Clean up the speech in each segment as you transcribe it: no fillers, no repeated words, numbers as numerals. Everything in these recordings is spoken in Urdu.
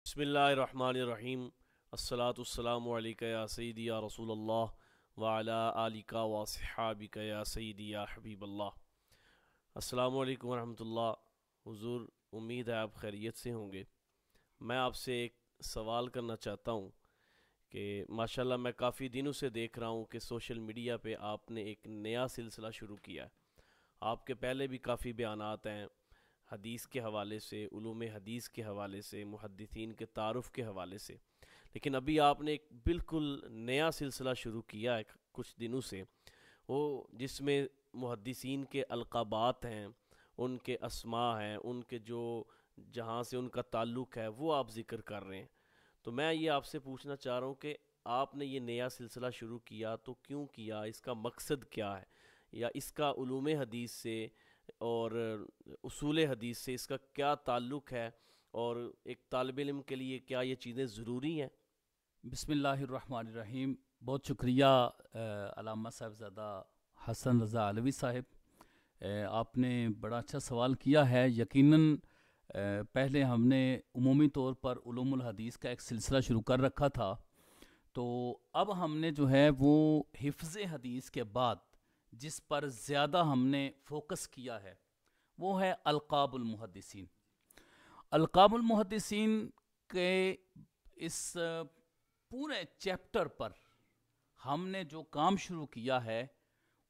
بسم اللہ الرحمن الرحیم الصلاۃ والسلام علیکہ یا سیدی یا رسول اللہ وعلی آلک و صحابک یا سیدی یا حبیب اللہ۔ السلام علیکم ورحمۃ اللہ۔ حضور، امید ہے آپ خیریت سے ہوں گے۔ میں آپ سے ایک سوال کرنا چاہتا ہوں کہ ماشاءاللہ میں کافی دنوں سے دیکھ رہا ہوں کہ سوشل میڈیا پہ آپ نے ایک نیا سلسلہ شروع کیا ہے۔ آپ کے پہلے بھی کافی بیانات ہیں حدیث کے حوالے سے، علوم حدیث کے حوالے سے، محدثین کے تعارف کے حوالے سے، لیکن ابھی آپ نے ایک بالکل نیا سلسلہ شروع کیا ہے کچھ دنوں سے، وہ جس میں محدثین کے القابات ہیں، ان کے اسماء ہیں، ان کے جو جہاں سے ان کا تعلق ہے وہ آپ ذکر کر رہے ہیں۔ تو میں یہ آپ سے پوچھنا چاہ رہا ہوں کہ آپ نے یہ نیا سلسلہ شروع کیا تو کیوں کیا، اس کا مقصد کیا ہے، یا اس کا علوم حدیث سے اور اصول حدیث سے اس کا کیا تعلق ہے، اور ایک طالب علم کے لیے کیا یہ چیزیں ضروری ہیں؟ بسم اللہ الرحمن الرحیم۔ بہت شکریہ علامہ صاحبزادہ حسن رضا علوی صاحب، آپ نے بڑا اچھا سوال کیا ہے۔ یقیناً پہلے ہم نے عمومی طور پر علوم الحدیث کا ایک سلسلہ شروع کر رکھا تھا، تو اب ہم نے جو ہے وہ حفظ حدیث کے بعد جس پر زیادہ ہم نے فوکس کیا ہے وہ ہے القاب المحدثین۔ القاب المحدثین کے اس پورے چیپٹر پر ہم نے جو کام شروع کیا ہے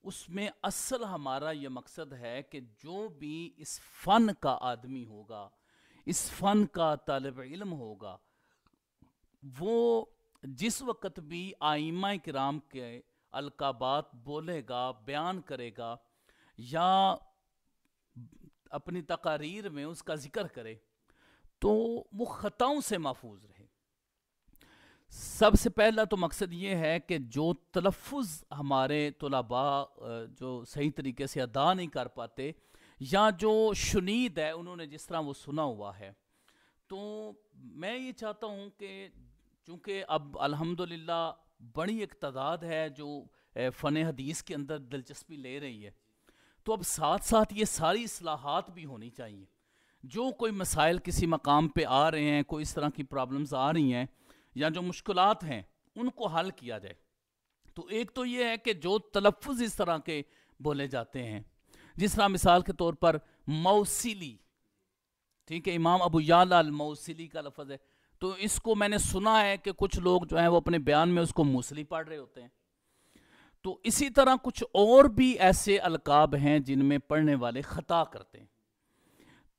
اس میں اصل ہمارا یہ مقصد ہے کہ جو بھی اس فن کا آدمی ہوگا، اس فن کا طالب علم ہوگا، وہ جس وقت بھی ائمہ کرام کے القابات بولے گا، بیان کرے گا، یا اپنی تقاریر میں اس کا ذکر کرے تو وہ خطاؤں سے محفوظ رہے۔ سب سے پہلا تو مقصد یہ ہے کہ جو تلفظ ہمارے طلباء جو صحیح طریقے سے ادا نہیں کر پاتے، یا جو شنید ہے انہوں نے جس طرح وہ سنا ہوا ہے، تو میں یہ چاہتا ہوں کہ چونکہ اب الحمدللہ بڑی ایک تعداد ہے جو فن حدیث کے اندر دلچسپی لے رہی ہے، تو اب ساتھ ساتھ یہ ساری اصلاحات بھی ہونی چاہیے۔ جو کوئی مسائل کسی مقام پہ آ رہے ہیں، کوئی اس طرح کی پرابلمز آ رہی ہیں یا جو مشکلات ہیں ان کو حل کیا جائے۔ تو ایک تو یہ ہے کہ جو تلفظ اس طرح کے بولے جاتے ہیں، جس طرح مثال کے طور پر موصلی، ٹھیک ہے، امام ابو یعلا الموصلی کا لفظ ہے، تو اس کو میں نے سنا ہے کہ کچھ لوگ جو ہیں وہ اپنے بیان میں اس کو موصلی پڑھ رہے ہوتے ہیں۔ تو اسی طرح کچھ اور بھی ایسے القاب ہیں جن میں پڑھنے والے خطا کرتے ہیں۔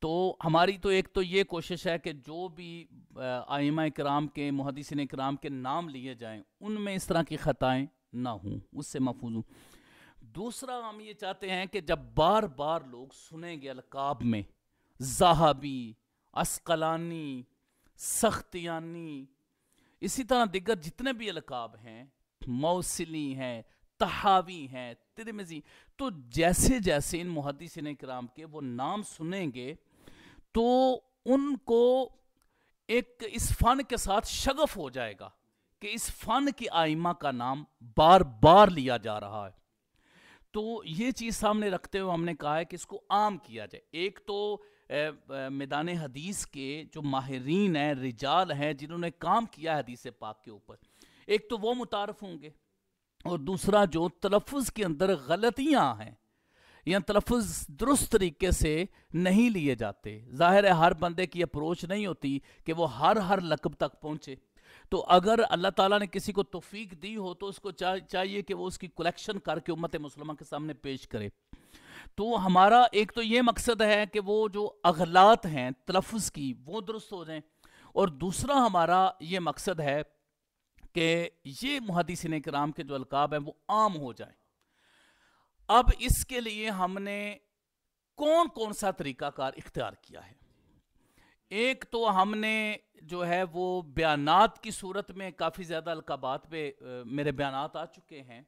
تو ہماری تو ایک تو یہ کوشش ہے کہ جو بھی ائمہ کرام کے، محدثین کرام کے نام لیے جائیں ان میں اس طرح کی خطائیں نہ ہوں، اس سے محفوظ ہوں۔ دوسرا ہم یہ چاہتے ہیں کہ جب بار بار لوگ سنیں گے القاب میں ذہبی، عسقلانی، سختیانی، اسی طرح دیگر جتنے بھی القاب ہیں، موصلی ہیں، طحاوی ہیں، ترمذی، تو جیسے جیسے ان محدثین کرام کے وہ نام سنیں گے تو ان کو ایک اس فن کے ساتھ شغف ہو جائے گا کہ اس فن کی ائمہ کا نام بار بار لیا جا رہا ہے۔ تو یہ چیز سامنے رکھتے ہوئے ہم نے کہا ہے کہ اس کو عام کیا جائے۔ ایک تو میدان حدیث کے جو ماہرین ہیں، رجال ہیں جنہوں نے کام کیا ہے حدیث پاک کے اوپر، ایک تو وہ متعارف ہوں گے، اور دوسرا جو تلفظ کے اندر غلطیاں ہیں یا تلفظ درست طریقے سے نہیں لیے جاتے، ظاہر ہے ہر بندے کی اپروچ نہیں ہوتی کہ وہ ہر لقب تک پہنچے، تو اگر اللہ تعالیٰ نے کسی کو توفیق دی ہو تو اس کو چاہیے کہ وہ اس کی کلیکشن کر کے امت مسلمہ کے سامنے پیش کرے۔ تو ہمارا ایک تو یہ مقصد ہے کہ وہ جو اغلاط ہیں تلفظ کی وہ درست ہو جائیں، اور دوسرا ہمارا یہ مقصد ہے کہ یہ محدثین کرام کے جو القاب ہیں وہ عام ہو جائیں۔ اب اس کے لیے ہم نے کون سا طریقہ کار اختیار کیا ہے؟ ایک تو ہم نے جو ہے وہ بیانات کی صورت میں کافی زیادہ القابات پہ میرے بیانات آ چکے ہیں،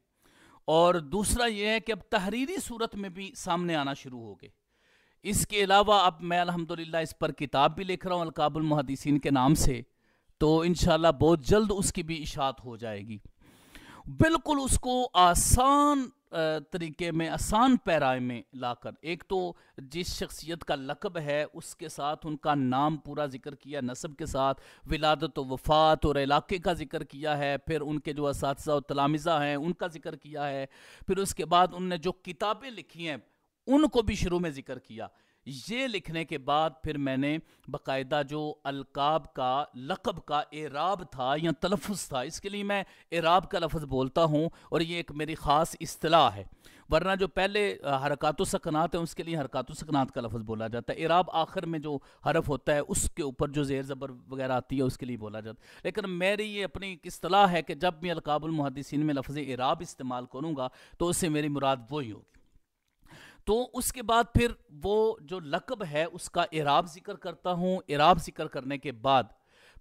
اور دوسرا یہ ہے کہ اب تحریری صورت میں بھی سامنے آنا شروع ہو گئے۔ اس کے علاوہ اب میں الحمدللہ اس پر کتاب بھی لکھ رہا ہوں القاب المحدثین کے نام سے، تو انشاءاللہ بہت جلد اس کی بھی اشاعت ہو جائے گی۔ بالکل اس کو آسان طریقے میں آسان پیرائے میں لا کر، ایک تو جس شخصیت کا لقب ہے اس کے ساتھ ان کا نام پورا ذکر کیا، نسب کے ساتھ ولادت و وفات اور علاقے کا ذکر کیا ہے، پھر ان کے جو اساتذہ و تلامذہ ہیں ان کا ذکر کیا ہے، پھر اس کے بعد ان نے جو کتابیں لکھی ہیں ان کو بھی شروع میں ذکر کیا۔ یہ لکھنے کے بعد پھر میں نے باقاعدہ جو القاب کا لقب کا اعراب تھا یا تلفظ تھا، اس کے لیے میں اعراب کا لفظ بولتا ہوں اور یہ ایک میری خاص اصطلاح ہے، ورنہ جو پہلے حرکات و سکنات ہیں اس کے لیے حرکات و سکنات کا لفظ بولا جاتا ہے، اعراب آخر میں جو حرف ہوتا ہے اس کے اوپر جو زیر زبر وغیرہ آتی ہے اس کے لیے بولا جاتا ہے، لیکن میری یہ اپنی ایک اصطلاح ہے کہ جب میں القاب المحدثین میں لفظ اعراب استعمال کروں گا تو اس سے میری مراد وہی ہوگی۔ تو اس کے بعد پھر وہ جو لقب ہے اس کا اعراب ذکر کرتا ہوں، اعراب ذکر کرنے کے بعد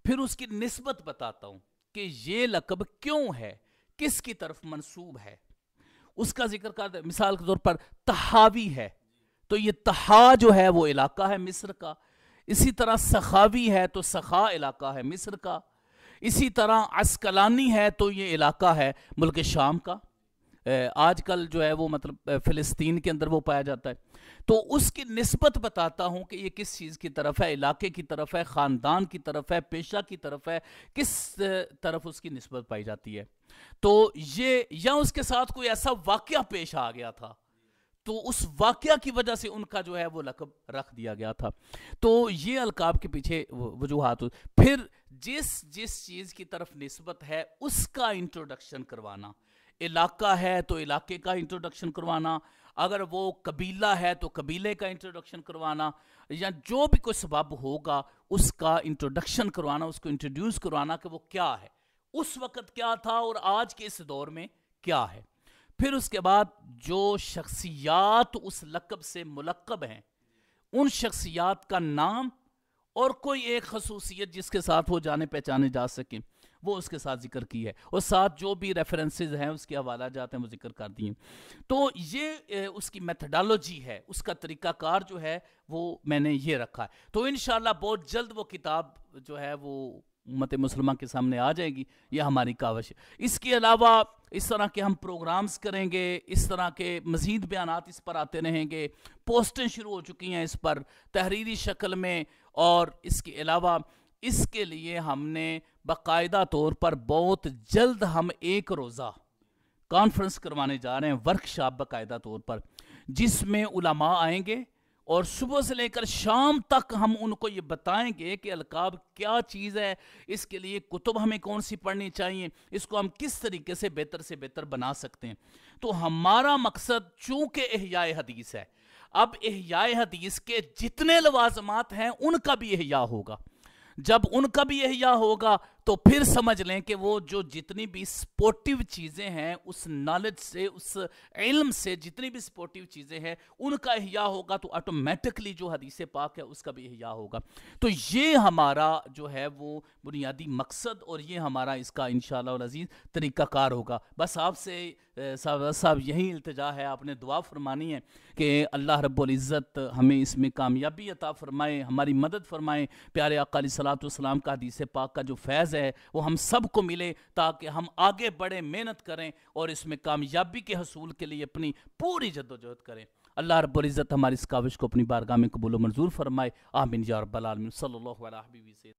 پھر اس کی نسبت بتاتا ہوں کہ یہ لقب کیوں ہے، کس کی طرف منسوب ہے، اس کا ذکر کرتا ہے۔ مثال کے طور پر تحاوی ہے تو یہ تہا جو ہے وہ علاقہ ہے مصر کا، اسی طرح سخاوی ہے تو سخا علاقہ ہے مصر کا، اسی طرح عسقلانی ہے تو یہ علاقہ ہے ملک شام کا، آج کل جو ہے وہ مطلب فلسطین کے اندر وہ پایا جاتا ہے۔ تو اس کی نسبت بتاتا ہوں کہ یہ کس چیز کی طرف ہے، علاقے کی طرف ہے، خاندان کی طرف ہے، پیشہ کی طرف ہے، کس طرف اس کی نسبت پائی جاتی ہے۔ تو یہ یا اس کے ساتھ کوئی ایسا واقعہ پیش آ گیا تھا تو اس واقعہ کی وجہ سے ان کا جو ہے وہ لقب رکھ دیا گیا تھا۔ تو یہ القاب کے پیچھے وجوہات۔ پھر جس چیز کی طرف نسبت ہے اس کا انٹروڈکشن کروانا، علاقہ ہے تو علاقے کا انٹروڈکشن کروانا، اگر وہ قبیلہ ہے تو قبیلے کا انٹروڈکشن کروانا، یا جو بھی کوئی سبب ہوگا اس کا انٹروڈکشن کروانا، اس کو انٹروڈیوس کروانا کہ وہ کیا ہے، اس وقت کیا تھا اور آج کے اس دور میں کیا ہے۔ پھر اس کے بعد جو شخصیات اس لقب سے ملقب ہیں ان شخصیات کا نام اور کوئی ایک خصوصیت جس کے ساتھ وہ جانے پہچانے جا سکیں وہ اس کے ساتھ ذکر کی ہے، اور ساتھ جو بھی ریفرنسز ہیں اس کے حوالہ جاتے ہیں وہ ذکر کر دیے۔ تو یہ اس کی میتھڈالوجی ہے، اس کا طریقہ کار جو ہے وہ میں نے یہ رکھا ہے۔ تو انشاءاللہ بہت جلد وہ کتاب جو ہے وہ امت مسلمہ کے سامنے آ جائے گی، یہ ہماری کاوش ہے۔ اس کے علاوہ اس طرح کے ہم پروگرامز کریں گے، اس طرح کے مزید بیانات اس پر آتے رہیں گے، پوسٹیں شروع ہو چکی ہیں اس پر تحریری شکل میں، اور اس کے علاوہ اس کے لیے ہم نے باقاعدہ طور پر بہت جلد ہم ایک روزہ کانفرنس کروانے جا رہے ہیں، ورکشاپ باقاعدہ طور پر، جس میں علماء آئیں گے اور صبح سے لے کر شام تک ہم ان کو یہ بتائیں گے کہ القاب کیا چیز ہے، اس کے لیے کتب ہمیں کون سی پڑھنی چاہیے، اس کو ہم کس طریقے سے بہتر بنا سکتے ہیں۔ تو ہمارا مقصد چونکہ احیاء حدیث ہے، اب احیاء حدیث کے جتنے لوازمات ہیں ان کا بھی احیاء ہوگا۔ جب ان کا بھی احیاء ہوگا تو پھر سمجھ لیں کہ وہ جو جتنی بھی سپورٹیو چیزیں ہیں اس نالج سے، اس علم سے جتنی بھی سپورٹیو چیزیں ہیں ان کا احیاء ہوگا، تو آٹومیٹکلی جو حدیث پاک ہے اس کا بھی احیاء ہوگا۔ تو یہ ہمارا جو ہے وہ بنیادی مقصد اور یہ ہمارا اس کا انشاءاللہ العزیز طریقہ کار ہوگا۔ بس آپ سے صاحب یہی التجا ہے، آپ نے دعا فرمانی ہے کہ اللہ رب العزت ہمیں اس میں کامیابی عطا فرمائے، ہماری مدد فرمائے، پیارے آقا علیہ الصلوۃ والسلام کا حدیث پاک کا جو فیض ہے وہ ہم سب کو ملے، تاکہ ہم آگے بڑھیں، محنت کریں اور اس میں کامیابی کے حصول کے لیے اپنی پوری جدوجہد کریں۔ اللہ رب العزت ہماری اس کاوش کو اپنی بارگاہ میں قبول و منظور فرمائے، آمین یا رب العالمین۔ صلی اللہ علیہ وسلم۔